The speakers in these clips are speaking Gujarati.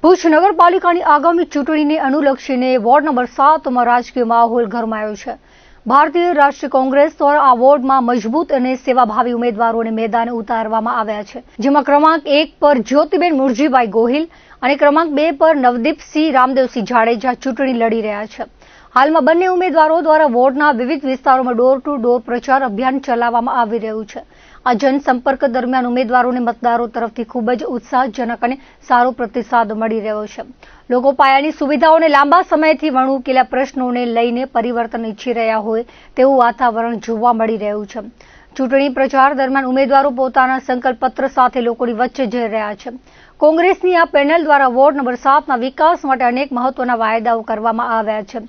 ભુજ નગરપાલિકાની આગામી ચૂંટણીને અનુલક્ષીને વોર્ડ નંબર 7માં રાજકીય માહોલ ગરમાયો છે। ભારતીય રાષ્ટ્રીય કોંગ્રેસ દ્વારા આ વોર્ડમાં મજબૂત અને સેવાભાવી ઉમેદવારોને મેદાને ઉતારવામાં આવ્યા છે, જેમાં ક્રમાંક 1 પર જ્યોતિબેન મુરજીભાઈ ગોહિલ અને ક્રમાંક 2 પર નવદીપસિંહ રામદેવસિંહ જાડેજા ચૂંટણી લડી રહ્યા છે। હાલમાં બંને ઉમેદવારો દ્વારા વોર્ડના વિવિધ વિસ્તારોમાં ડોર ટુ ડોર પ્રચાર અભિયાન ચલાવવામાં આવી રહ્યું છે। આ જનસંપર્ક દરમિયાન ઉમેદવારોને મતદારો તરફથી ખૂબ જ ઉત્સાહજનક અને સારો પ્રતિસાદ મળી રહ્યો છે। લોકો પાયાની સુવિધાઓને લાંબા સમયથી વણઉકેલા પ્રશ્નોને લઈને પરિવર્તન ઈચ્છી રહ્યા હોય તેવું વાતાવરણ જોવા મળી રહ્યું છે। ચૂંટણી પ્રચાર દરમિયાન ઉમેદવારો પોતાના સંકલ્પપત્ર સાથે લોકોની વચ્ચે જઈ રહ્યા છે। કોંગ્રેસની આ પેનલ દ્વારા વોર્ડ નંબર 7ના વિકાસ માટે અનેક મહત્વના વાયદાઓ કરવામાં આવ્યા છે,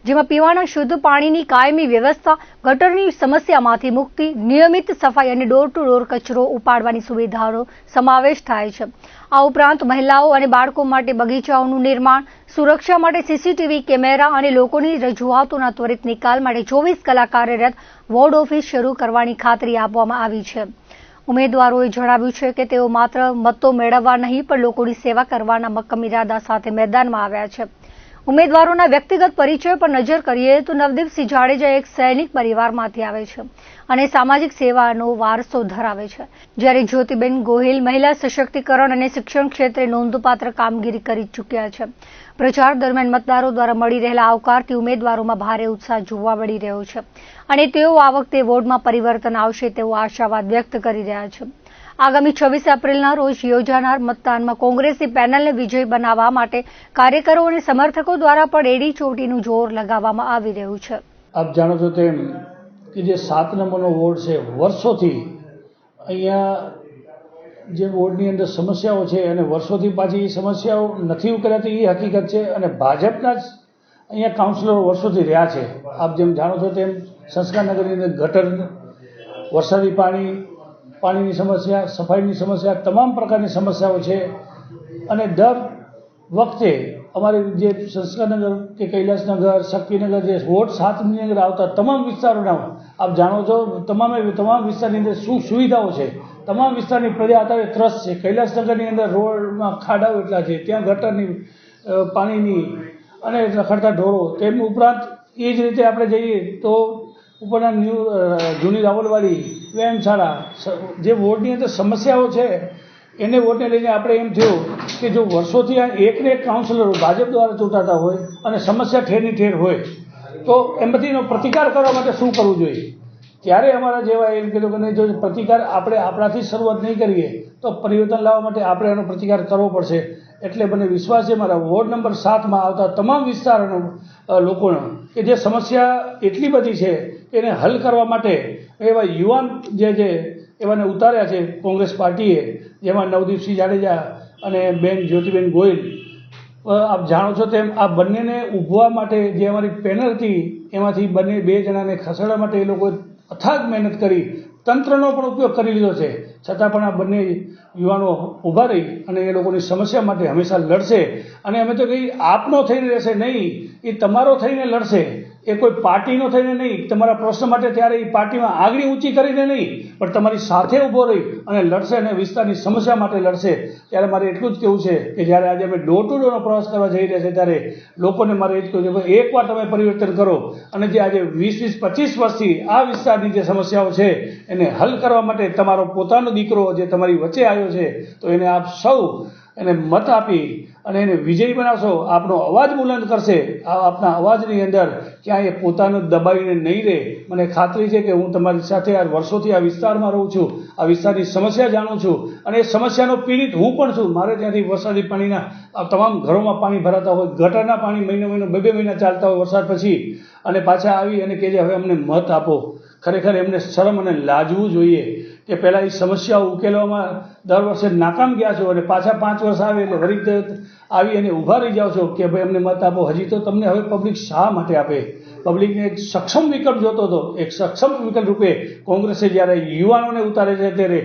જેમાં પીવાના શુદ્ધ પાણીની કાયમી વ્યવસ્થા, ગટરની સમસ્યામાંથી મુક્તિ, નિયમિત સફાઈ અને ડોર ટુ ડોર કચરો ઉપાડવાની સુવિધાનો સમાવેશ થાય છે। આ ઉપરાંત મહિલાઓ અને બાળકો માટે બગીચાઓનું નિર્માણ, સુરક્ષા માટે સીસીટીવી કેમેરા અને લોકોની રજૂઆતોના ત્વરિત નિકાલ માટે 24 કલાક કાર્યરત વોર્ડ ઓફિસ શરૂ કરવાની ખાતરી આપવામાં આવી છે। ઉમેદવારોએ જણાવ્યું છે કે તેઓ માત્ર મતો મેળવવા નહીં પણ લોકોની સેવા કરવાના મક્કમ ઇરાદા સાથે મેદાનમાં આવ્યા છે। ઉમેદવારોના વ્યક્તિગત પરિચય પર નજર કરીએ તો નવદીપસિંહ જાડેજા એક સૈનિક પરિવારમાંથી આવે છે અને સામાજિક સેવાનો વારસો ધરાવે છે, જ્યારે જ્યોતિબેન ગોહિલ મહિલા સશક્તિકરણ અને શિક્ષણ ક્ષેત્રે નોંધપાત્ર કામગીરી કરી ચૂક્યા છે। પ્રચાર દરમિયાન મતદારો દ્વારા મળી રહેલા આવકારથી ઉમેદવારોમાં ભારે ઉત્સાહ જોવા મળી રહ્યો છે અને તેઓ આ વખતે વોર્ડમાં પરિવર્તન આવશે તેવો આશાવાદ વ્યક્ત કરી રહ્યા છે। આગામી 26 એપ્રિલના રોજ યોજાનાર મતદાનમાં કોંગ્રેસની પેનલને વિજયી બનાવવા માટે કાર્યકરો અને સમર્થકો દ્વારા પણ એડી ચોટીનું જોર લગાવવામાં આવી રહ્યું છે। આપ જાણો છો તેમ કે જે 7 નંબરનો વોર્ડ છે, વર્ષોથી અહીંયા જે વોર્ડની અંદર સમસ્યાઓ છે અને વર્ષોથી પાછી એ સમસ્યાઓ નથી ઉકેલાતી એ હકીકત છે અને ભાજપના જ અહીંયા કાઉન્સિલરો વર્ષોથી રહ્યા છે। આપ જેમ જાણો છો તેમ સંસ્કારનગરની અંદર ગટર, વરસાદી પાણીની સમસ્યા, સફાઈની સમસ્યા, તમામ પ્રકારની સમસ્યાઓ છે અને દર વખતે અમારે જે સંસ્કારનગર કે કૈલાસનગર, શક્તિનગર જે વોર્ડ 7ની અંદર આવતા તમામ વિસ્તારોના આપ જાણો છો તમામ વિસ્તારની અંદર શું સુવિધાઓ છે, તમામ વિસ્તારની પ્રજા અત્યારે ત્રસ્ત છે। કૈલાસનગરની અંદર રોડમાં ખાડાઓ એટલા છે, ત્યાં ગટરની, પાણીની અને રખડતા ઢોરો, તેમ ઉપરાંત એ જ રીતે આપણે જઈએ તો ઉપરના જૂની રાવલવાડી વ્યાયામશાળા, જે વોર્ડની અંદર સમસ્યાઓ છે એને વોર્ડને લઈને આપણે એમ થયું કે જો વર્ષોથી આ એકને એક કાઉન્સિલરો ભાજપ દ્વારા ચૂંટાતા હોય અને સમસ્યા ઠેરની ઠેર હોય તો એમનો પ્રતિકાર કરવા માટે શું કરવું જોઈએ? ત્યારે અમારા જેવા એમ કીધું કે જો પ્રતિકાર આપણે આપણાથી શરૂઆત નહીં કરીએ તો પરિવર્તન લાવવા માટે આપણે એનો પ્રતિકાર કરવો પડશે। એટલે મને વિશ્વાસ છે મારા વોર્ડ નંબર 7માં આવતા તમામ વિસ્તારોના લોકોનો કે જે સમસ્યા એટલી બધી છે એને હલ કરવા માટે એવા યુવાન જે એવાને ઉતાર્યા છે કોંગ્રેસ પાર્ટીએ, જેમાં નવદીપસિંહ જાડેજા અને બેન જ્યોતિબેન ગોહિલ। આપ જાણો છો તેમ આ બંનેને ઉભવા માટે જે અમારી પેનલ હતી એમાંથી બે જણાને ખસેડવા માટે એ લોકોએ અથાગ મહેનત કરી, તંત્રનો પણ ઉપયોગ કરી લીધો છે, છતાં પણ આ બંને યુવાનો ઊભા રહી અને એ લોકોની સમસ્યા માટે હંમેશા લડશે। અને અમે તો કંઈ આપનો થઈને રહેશે નહીં, એ તમારો થઈને લડશે, એ કોઈ પાર્ટીનો થઈને નહીં, તમારા પ્રશ્ન માટે ત્યારે એ પાર્ટીમાં આગળ ઊંચી કરીને નહીં પણ તમારી સાથે ઊભો રહી અને લડશે અને વિસ્તારની સમસ્યા માટે લડશે। ત્યારે મારે એટલું જ કહેવું છે કે જ્યારે આજે અમે ડોર ટુ ડોરનો પ્રવાસ કરવા જઈ રહ્યા છે ત્યારે લોકોને મારે એ જ કહેવું છે કે એકવાર તમે પરિવર્તન કરો અને જે આજે 20-25 વર્ષથી આ વિસ્તારની જે સમસ્યાઓ છે એને હલ કરવા માટે તમારો પોતાનો દીકરો જે તમારી વચ્ચે આવ્યો છે તો એને આપ સૌ એને મત આપી અને એને વિજયી બનાવશો, આપનો અવાજ બુલંદ કરશે। આપના અવાજની અંદર ક્યાંય પોતાનું દબાવીને નહીં રહે। મને ખાતરી છે કે હું તમારી સાથે આ વર્ષોથી આ વિસ્તારમાં રહું છું, આ વિસ્તારની સમસ્યા જાણું છું અને એ સમસ્યાનો પીડિત હું પણ છું। મારે ત્યાંથી વરસાદી પાણીના તમામ ઘરોમાં પાણી ભરાતા હોય, ગટરના પાણી મહિનો 2 મહિના ચાલતા હોય વરસાદ પછી, અને પાછા આવી અને કે હવે અમને મત આપો। ખરેખર એમને શરમ અને લાજવું જોઈએ કે પહેલાં એ સમસ્યાઓ ઉકેલવામાં દર વર્ષે નાકામ ગયા છો અને પાછા 5 વર્ષ આવે એટલે વળી આવી અને ઊભા રહી જાઓ છો કે ભાઈ અમને મત આપો। હજી તો તમને હવે પબ્લિક શા માટે આપે? પબ્લિકને એક સક્ષમ વિકલ્પ જોતો હતો, એક સક્ષમ વિકલ્પ રૂપે કોંગ્રેસે જ્યારે યુવાનોને ઉતારે છે ત્યારે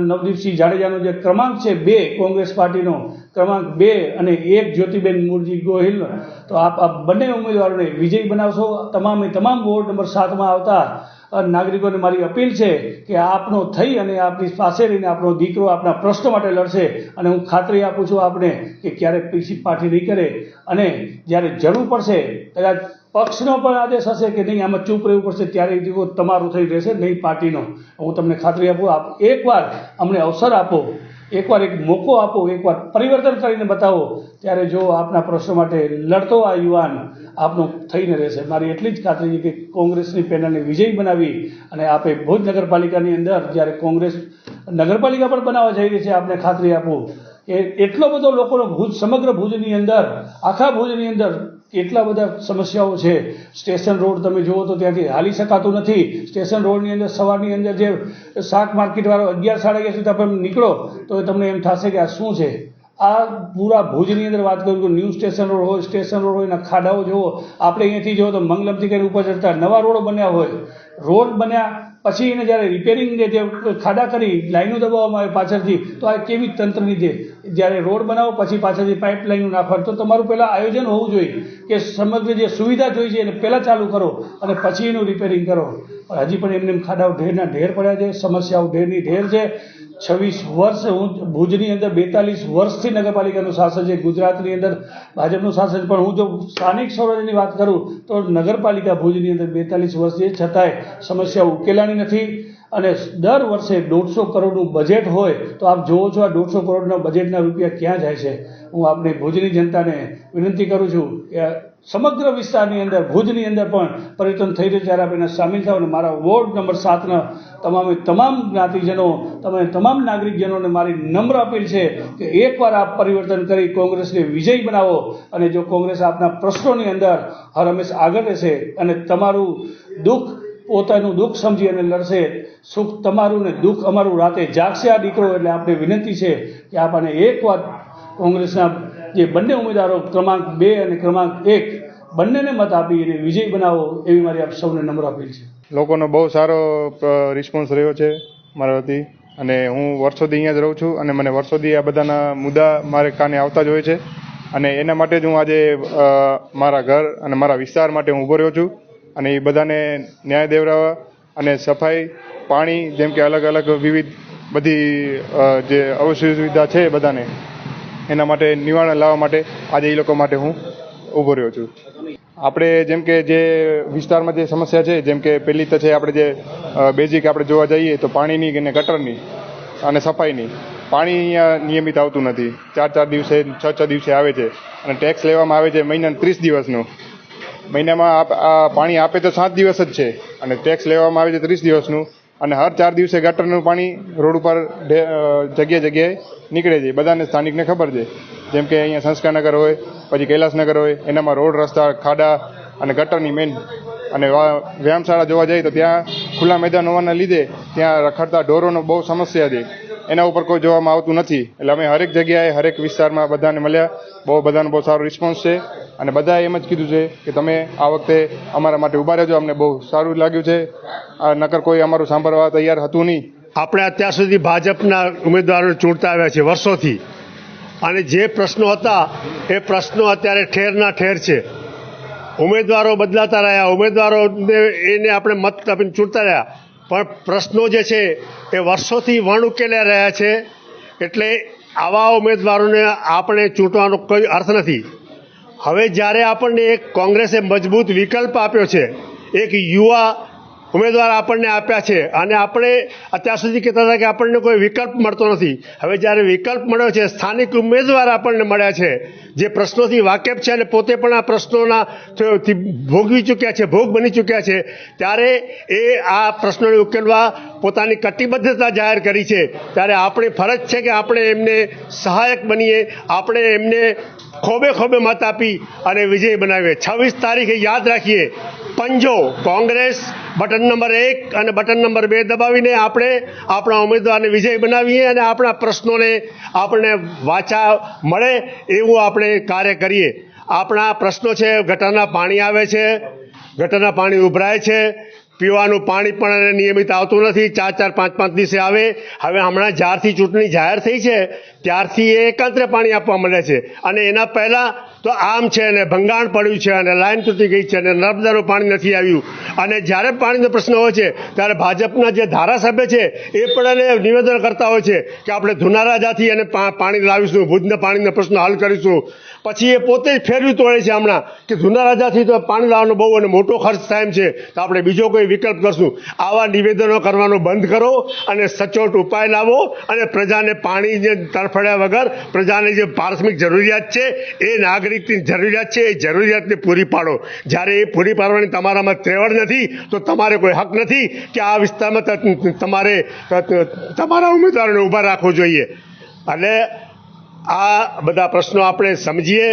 નવદીપસિંહ જાડેજાનો જે ક્રમાંક છે 2 કોંગ્રેસ પાર્ટીનો ક્રમાંક 2 અને 1 જ્યોતિબેન મુરજી ગોહિલ, તો આપ બંને ઉમેદવારોને વિજયી બનાવશો। તમામ વોર્ડ નંબર 7માં આવતા નાગરિકોને મારી અપીલ છે કે આપનો થઈ અને આપની પાસે રહીને આપણો દીકરો આપણા પ્રશ્નો માટે લડશે અને હું ખાતરી આપું છું આપને કે ક્યારેક પીછી પાછી નહીં કરે અને જ્યારે જરૂર પડશે કદાચ પક્ષનો પણ આદેશ હશે કે નહીં આમાં ચૂપ રહેવું પડશે ત્યારે એ દીકરો તમારું થઈ રહેશે, નહીં પાર્ટીનો. હું તમને ખાતરી આપું, આપ એકવાર અમને અવસર આપો, એકવાર એક મોકો આપો, એકવાર પરિવર્તન કરીને બતાવો, ત્યારે જો આપના પ્રશ્નો માટે લડતો આ યુવાન આપનો થઈને રહેશે. મારી એટલી જ ખાતરી છે કે કોંગ્રેસની પેનલને વિજયી બનાવી અને આપે ભુજ નગરપાલિકાની અંદર જ્યારે કોંગ્રેસ નગરપાલિકા પણ બનાવવા જઈ રહી છે, આપને ખાતરી આપું એટલો બધો લોકોનો ભુજ, સમગ્ર ભુજની અંદર, આખા ભુજની અંદર કેટલા બધા સમસ્યાઓ છે. સ્ટેશન રોડ તમે જુઓ તો ત્યાંથી હાલી શકાતું નથી. સ્ટેશન રોડની અંદર સવારની અંદર જે શાક માર્કેટવાળો 11 સાડા 11 સુધી તમે નીકળો તો તમને એમ થશે કે આ શું છે. આ પૂરા ભુજની અંદર વાત કરું તો ન્યૂ સ્ટેશન રોડ હોય, સ્ટેશન રોડ હોય, એના ખાડાઓ જુઓ. આપણે અહીંયાથી જુઓ તો મંગલમથી કરીને ઉપર ચડતા નવા રોડો બન્યા હોય, રોડ બન્યા પછી એને જ્યારે રિપેરિંગ જે ખાડા કરી લાઈનો દબાવવામાં આવે પાછળથી, તો આ કેવી તંત્રની છે. જ્યારે રોડ બનાવો પછી પાછળથી પાઇપ લાઈનો નાખવાનું, તો તમારું પહેલાં આયોજન હોવું જોઈએ કે સમગ્ર જે સુવિધા જોઈ છે એને પહેલાં ચાલુ કરો અને પછી એનું રિપેરિંગ કરો. પણ હજી પણ એમને ખાડાઓ ઢેરના ઢેર પડ્યા છે, સમસ્યાઓ ઢેરની ઢેર છે. 26 વર્ષ હું ભુજની અંદર 42 વર્ષથી નગરપાલિકાનું શાસન છે, ગુજરાતની અંદર ભાજપનું શાસન. પણ હું જો સ્થાનિક સ્વરાજ્યની વાત કરું તો નગરપાલિકા ભુજની અંદર 42 વર્ષ છે, છતાંય સમસ્યાઓ ઉકેલાની નથી. અને દર વર્ષે 150 કરોડનું બજેટ હોય તો આપ જુઓ છો આ 150 કરોડના બજેટના રૂપિયા ક્યાં જાય છે. હું આપણી ભુજની જનતાને વિનંતી કરું છું કે સમગ્ર વિસ્તારની અંદર, ભુજની અંદર પણ પરિવર્તન થઈ રહ્યું, ત્યારે આપણે સામેલ થાવ. અને મારા વોર્ડ નંબર 7ના તમામ જ્ઞાતિજનો, તમામ નાગરિકજનોને મારી નમ્ર અપીલ છે કે એકવાર આપ પરિવર્તન કરી કોંગ્રેસને વિજયી બનાવો. અને જો કોંગ્રેસ આપના પ્રશ્નોની અંદર હર હંમેશ આગળ રહેશે અને તમારું દુઃખ પોતાનું દુઃખ સમજી અને લડશે, સુખ તમારું ને દુઃખ અમારું, રાતે જાગશે આ દીકરો. એટલે આપણે વિનંતી છે કે આપણને એકવાર કોંગ્રેસના જે બંને ઉમેદવારો ક્રમાંક 2 અને ક્રમાંક 1 બંનેને મત આપી અને વિજય બનાવો, એવી મારી આપ સૌને નમ્ર અપીલ છે. લોકોનો બહુ સારો રિસ્પોન્સ રહ્યો છે મારા વતી, અને હું વર્ષોથી અહીંયા જ રહું છું અને મને વર્ષોથી આ બધાના મુદ્દા મારે કાને આવતા જ હોય છે. અને એના માટે જ હું આજે મારા ઘર અને મારા વિસ્તાર માટે હું ઊભો રહ્યો છું. અને એ બધાને ન્યાય દેવડાવવા અને સફાઈ, પાણી, જેમ કે અલગ અલગ વિવિધ બધી જે અસુવિધા છે બધાને, એના માટે નિવારણ લાવવા માટે આજે એ લોકો માટે હું ઊભો રહ્યો છું. આપણે જેમ કે જે વિસ્તારમાં જે સમસ્યા છે, જેમ કે પહેલી તો છે આપણે જે બેઝિક આપણે જોવા જઈએ તો પાણીની અને ગટરની અને સફાઈની. પાણી અહીંયા નિયમિત આવતું નથી, 4 દિવસે 6 દિવસે આવે છે. અને ટેક્સ લેવામાં આવે છે મહિનાના 30 દિવસનું. મહિનામાં પાણી આપે તો 7 દિવસ જ છે અને ટેક્સ લેવામાં આવે છે 30 દિવસનું. અને હર 4 દિવસે ગટરનું પાણી રોડ ઉપર જગ્યાએ નીકળે છે. બધાને સ્થાનિકને ખબર છે. જેમ કે અહીંયા સંસ્કારનગર હોય, પછી કૈલાસનગર હોય, એનામાં રોડ, રસ્તા, ખાડા અને ગટરની મેઇન. અને વ્યાયામશાળા જોવા જઈએ તો ત્યાં ખુલ્લા મેદાન હોવાના લીધે ત્યાં રખડતા ઢોરોનો બહુ સમસ્યા છે. એના ઉપર કોઈ જોવામાં આવતું નથી. એટલે અમે હરેક જગ્યાએ, હરેક વિસ્તારમાં બધાને મળ્યા, બધાનો બહુ સારો રિસ્પોન્સ છે. અને બધાએ એમ જ કીધું છે કે તમે આ વખતે અમારા માટે ઊભા રહેજો, અમને બહુ સારું લાગ્યું છે. નકર કોઈ અમારું સાંભળવા તૈયાર હતું નહીં. આપણે અત્યાર સુધી ભાજપના ઉમેદવારોને ચૂંટતા આવ્યા છે વર્ષોથી, અને જે પ્રશ્નો હતા એ પ્રશ્નો અત્યારે ઠેરના ઠેર છે. ઉમેદવારો બદલાતા રહ્યા, ઉમેદવારોને એને આપણે મત આપીને ચૂંટતા રહ્યા, પણ પ્રશ્નો જે છે એ વર્ષોથી વણ ઉકેલ્યા રહ્યા છે. એટલે આવા ઉમેદવારોને આપણે ચૂંટવાનો કોઈ અર્થ નથી. હવે જ્યારે આપણને એક કોંગ્રેસે મજબૂત વિકલ્પ આપ્યો છે, એક યુવા ઉમેદવાર આપણને આપ્યા છે, અને આપણે અત્યાર સુધી કહેતા હતા કે આપણને કોઈ વિકલ્પ મળતો નથી. હવે જ્યારે વિકલ્પ મળ્યો છે, સ્થાનિક ઉમેદવાર આપણને મળ્યા છે જે પ્રશ્નોથી વાકેફ છે અને પોતે પણ આ પ્રશ્નોના ભોગવી ચૂક્યા છે, ભોગ બની ચૂક્યા છે, ત્યારે એ આ પ્રશ્નોને ઉકેલવા પોતાની કટિબદ્ધતા જાહેર કરી છે. ત્યારે આપણી ફરજ છે કે આપણે એમને સહાયક બનીએ, આપણે એમને ખોબે ખોબે મત આપી અને વિજય બનાવીએ. 26 તારીખે યાદ રાખીએ, પંજો કોંગ્રેસ બટન નંબર 1 અને બટન નંબર 2 દબાવીને આપણે આપણા ઉમેદવારને વિજય બનાવીએ અને આપણા પ્રશ્નોને આપણને વાચા મળે એવું આપણે કાર્ય કરીએ. આપણા પ્રશ્નો છે, ગટરના પાણી આવે છે, ગટરના પાણી ઉભરાય છે, પીવાનું પાણી પણ એને નિયમિત આવતું નથી, 4-4, 5-5 દિવસે આવે. હવે હમણાં જ્યારથી ચૂંટણી જાહેર થઈ છે ત્યારથી એ એકાંતરે પાણી આપવા માંડે છે, અને એના પહેલાં તો આમ છે ને ભંગાણ પડ્યું છે અને લાઈન તૂટી ગઈ છે અને નર્મદાનું પાણી નથી આવ્યું. અને જ્યારે પાણીનો પ્રશ્ન હોય છે ત્યારે ભાજપના જે ધારાસભ્ય છે એ પણ એને નિવેદન કરતા હોય છે કે આપણે ધુનારાજાથી એને પાણી લાવીશું, ભુજના પાણીનો પ્રશ્ન હલ કરીશું. પછી એ પોતે જ ફેરવી તોડે છે હમણાં કે ધુનારાજાથી તો પાણી લાવવાનો બહુ અને મોટો ખર્ચ થાય એમ છે, તો આપણે બીજો કોઈ વિકલ્પ કરશું. આવા નિવેદનો કરવાનું બંધ કરો અને સચોટ ઉપાય લાવો અને પ્રજાને પાણીને તરફડ્યા વગર પ્રજાની જે પ્રાથમિક જરૂરિયાત છે એ નાગરિકની જરૂરિયાત છે એ જરૂરિયાતને પૂરી પાડો. જ્યારે એ પૂરી પાડવાની તમારામાં ત્રેવડ નથી તો તમારે કોઈ હક નથી કે આ વિસ્તારમાં તમારે તમારા ઉમેદવારોને ઊભા રાખવો જોઈએ. અને આ બધા પ્રશ્નો આપણે સમજીએ,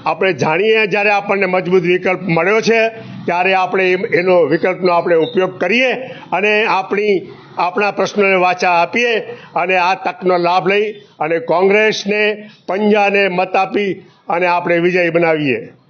આપણે જાણીએ. જ્યારે આપણને મજબૂત વિકલ્પ મળ્યો છે ત્યારે આપણે એનો વિકલ્પનો આપણે ઉપયોગ કરીએ અને આપણા પ્રશ્નોને વાચા આપીએ અને આ તકનો લાભ લઈ અને કોંગ્રેસને પંજાને મત આપી અને આપણે વિજય બનાવીએ.